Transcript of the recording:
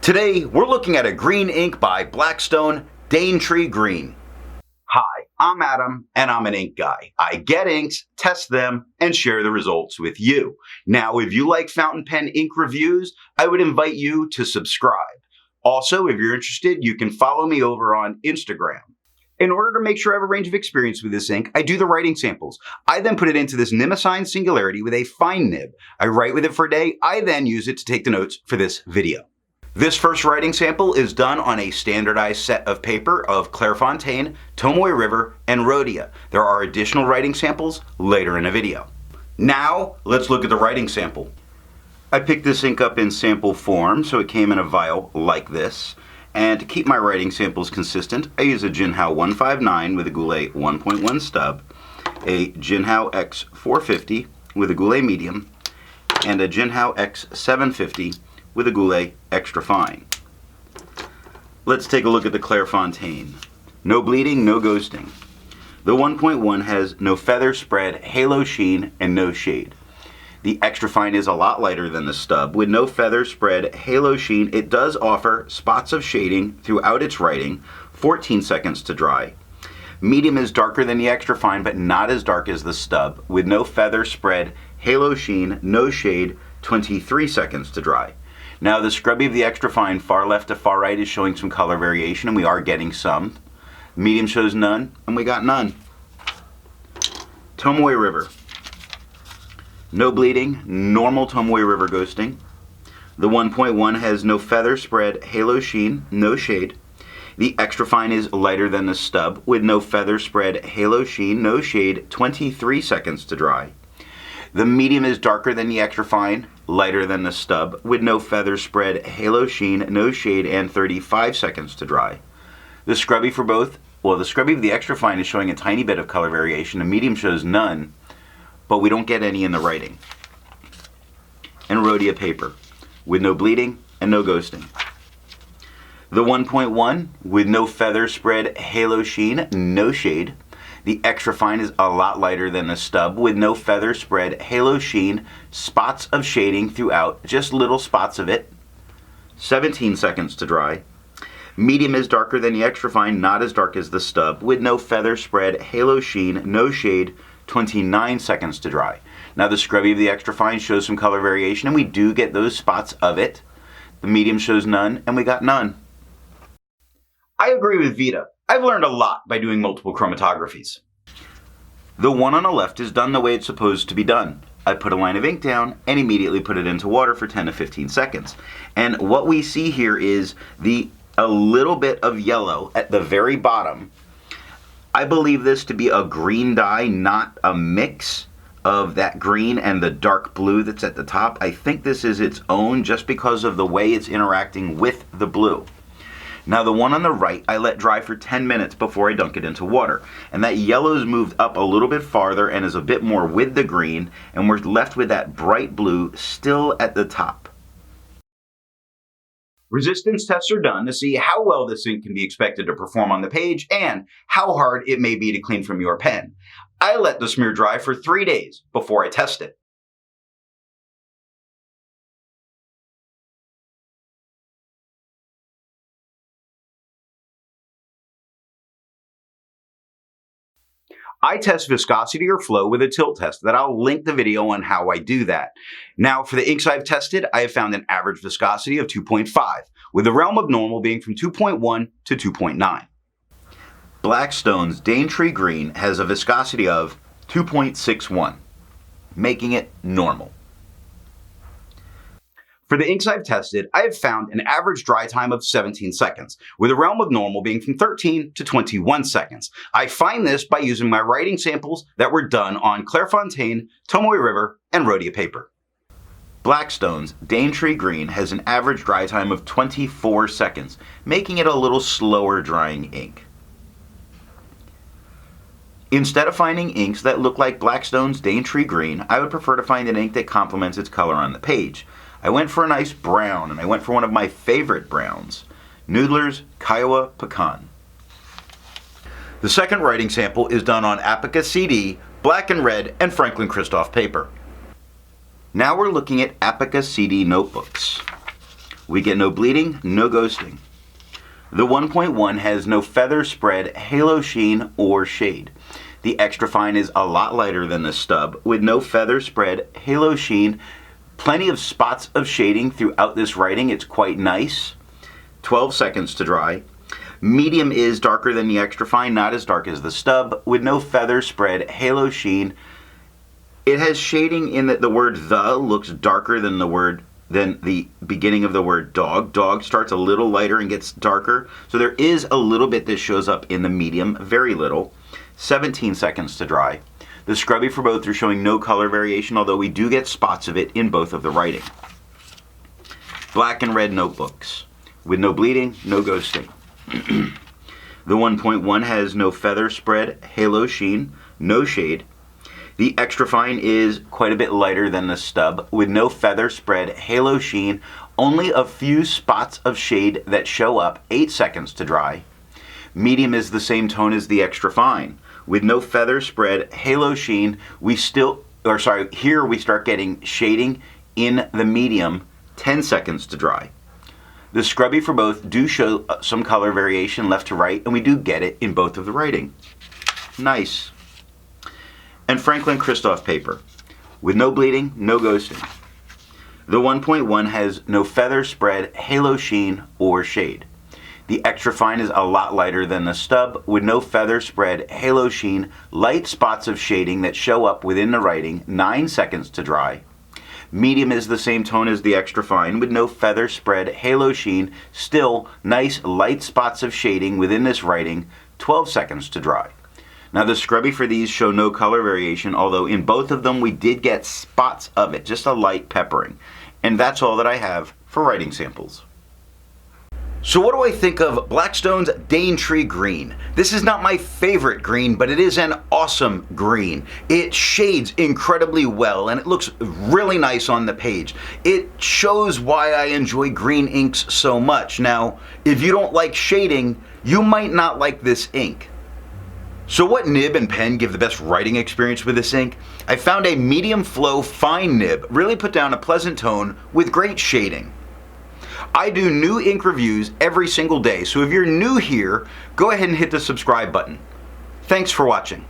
Today, we're looking at a green ink by Blackstone Daintree Green. Hi, I'm Adam, and I'm an ink guy. I get inks, test them, and share the results with you. Now, if you like fountain pen ink reviews, I would invite you to subscribe. Also, if you're interested, you can follow me over on Instagram. In order to make sure I have a range of experience with this ink, I do the writing samples. I then put it into this nib-assigned Singularity with a fine nib. I write with it for a day. I then use it to take the notes for this video. This first writing sample is done on a standardized set of paper of Clairfontaine, Tomoe River, and Rhodia. There are additional writing samples later in the video. Now, let's look at the writing sample. I picked this ink up in sample form, so it came in a vial like this. And to keep my writing samples consistent, I use a Jinhao 159 with a Goulet 1.1 stub, a Jinhao X450 with a Goulet medium, and a Jinhao X750 with a Goulet extra fine. Let's take a look at the Clairfontaine. No bleeding, no ghosting. The 1.1 has no feather spread, halo sheen, and no shade. The extra fine is a lot lighter than the stub. With no feather spread, halo sheen, it does offer spots of shading throughout its writing, 14 seconds to dry. Medium is darker than the extra fine, but not as dark as the stub. With no feather spread, halo sheen, no shade, 23 seconds to dry. Now the scrubby of the extra fine, far left to far right, is showing some color variation, and we are getting some. Medium shows none, and we got none. Tomoe River. No bleeding, normal Tomoe River ghosting. The 1.1 has no feather spread, halo sheen, no shade. The extra fine is lighter than the stub, with no feather spread, halo sheen, no shade, 23 seconds to dry. The medium is darker than the extra fine, lighter than the stub, with no feather spread, halo sheen, no shade, and 35 seconds to dry. The scrubby for both, well, the scrubby of the extra fine is showing a tiny bit of color variation. The medium shows none, but we don't get any in the writing. And Rhodia paper, with no bleeding and no ghosting. The 1.1, with no feather spread, halo sheen, no shade. The extra fine is a lot lighter than the stub, with no feather spread, halo sheen, spots of shading throughout, just little spots of it. 17 seconds to dry. Medium is darker than the extra fine, not as dark as the stub, with no feather spread, halo sheen, no shade, 29 seconds to dry. Now the scrubby of the extra fine shows some color variation, and we do get those spots of it. The medium shows none, and we got none. I agree with Vita. I've learned a lot by doing multiple chromatographies. The one on the left is done the way it's supposed to be done. I put a line of ink down and immediately put it into water for 10 to 15 seconds. And what we see here is a little bit of yellow at the very bottom. I believe this to be a green dye, not a mix of that green and the dark blue that's at the top. I think this is its own just because of the way it's interacting with the blue. Now the one on the right, I let dry for 10 minutes before I dunk it into water. And that yellow's moved up a little bit farther and is a bit more with the green, and we're left with that bright blue still at the top. Resistance tests are done to see how well this ink can be expected to perform on the page and how hard it may be to clean from your pen. I let the smear dry for 3 days before I test it. I test viscosity or flow with a tilt test that I'll link the video on how I do that. Now for the inks I've tested, I have found an average viscosity of 2.5, with the realm of normal being from 2.1 to 2.9. Blackstone's Daintree Green has a viscosity of 2.61, making it normal. For the inks I've tested, I have found an average dry time of 17 seconds, with a realm of normal being from 13 to 21 seconds. I find this by using my writing samples that were done on Clairfontaine, Tomoe River, and Rhodia paper. Blackstone's Daintree Green has an average dry time of 24 seconds, making it a little slower drying ink. Instead of finding inks that look like Blackstone's Daintree Green, I would prefer to find an ink that complements its color on the page. I went for a nice brown, and I went for one of my favorite browns, Noodler's Kiowa Pecan. The second writing sample is done on Apica CD, black and red, and Franklin Christoph paper. Now we're looking at Apica CD notebooks. We get no bleeding, no ghosting. The 1.1 has no feather spread, halo sheen, or shade. The extra fine is a lot lighter than the stub, with no feather spread, halo sheen, plenty of spots of shading throughout this writing. It's quite nice. 12 seconds to dry. Medium is darker than the extra fine, not as dark as the stub, with no feather spread, halo sheen. It has shading in that the word the looks darker than the beginning of the word dog. Dog starts a little lighter and gets darker. So there is a little bit that shows up in the medium, very little. 17 seconds to dry. The scrubby for both are showing no color variation, although we do get spots of it in both of the writing. Black and red notebooks. With no bleeding, no ghosting. The 1.1 has no feather spread, halo sheen, no shade. The extra fine is quite a bit lighter than the stub, with no feather spread, halo sheen, only a few spots of shade that show up. 8 seconds to dry. Medium is the same tone as the extra fine, with no feather spread, halo sheen. Here we start getting shading in the medium. 10 seconds to dry. The scrubby for both do show some color variation left to right, and we do get it in both of the writing. Nice. And Franklin Christoph paper, with no bleeding, no ghosting. The 1.1 has no feather spread, halo sheen, or shade. The extra fine is a lot lighter than the stub, with no feather spread, halo sheen, light spots of shading that show up within the writing. 9 seconds to dry. Medium is the same tone as the extra fine, with no feather spread, halo sheen, still nice light spots of shading within this writing. 12 seconds to dry. Now the scrubby for these show no color variation, although in both of them we did get spots of it, just a light peppering. And that's all that I have for writing samples. So what do I think of Blackstone's Daintree Green? This is not my favorite green, but it is an awesome green. It shades incredibly well and it looks really nice on the page. It shows why I enjoy green inks so much. Now, if you don't like shading, you might not like this ink. So what nib and pen give the best writing experience with this ink? I found a medium flow fine nib really put down a pleasant tone with great shading. I do new ink reviews every single day, so if you're new here, go ahead and hit the subscribe button. Thanks for watching.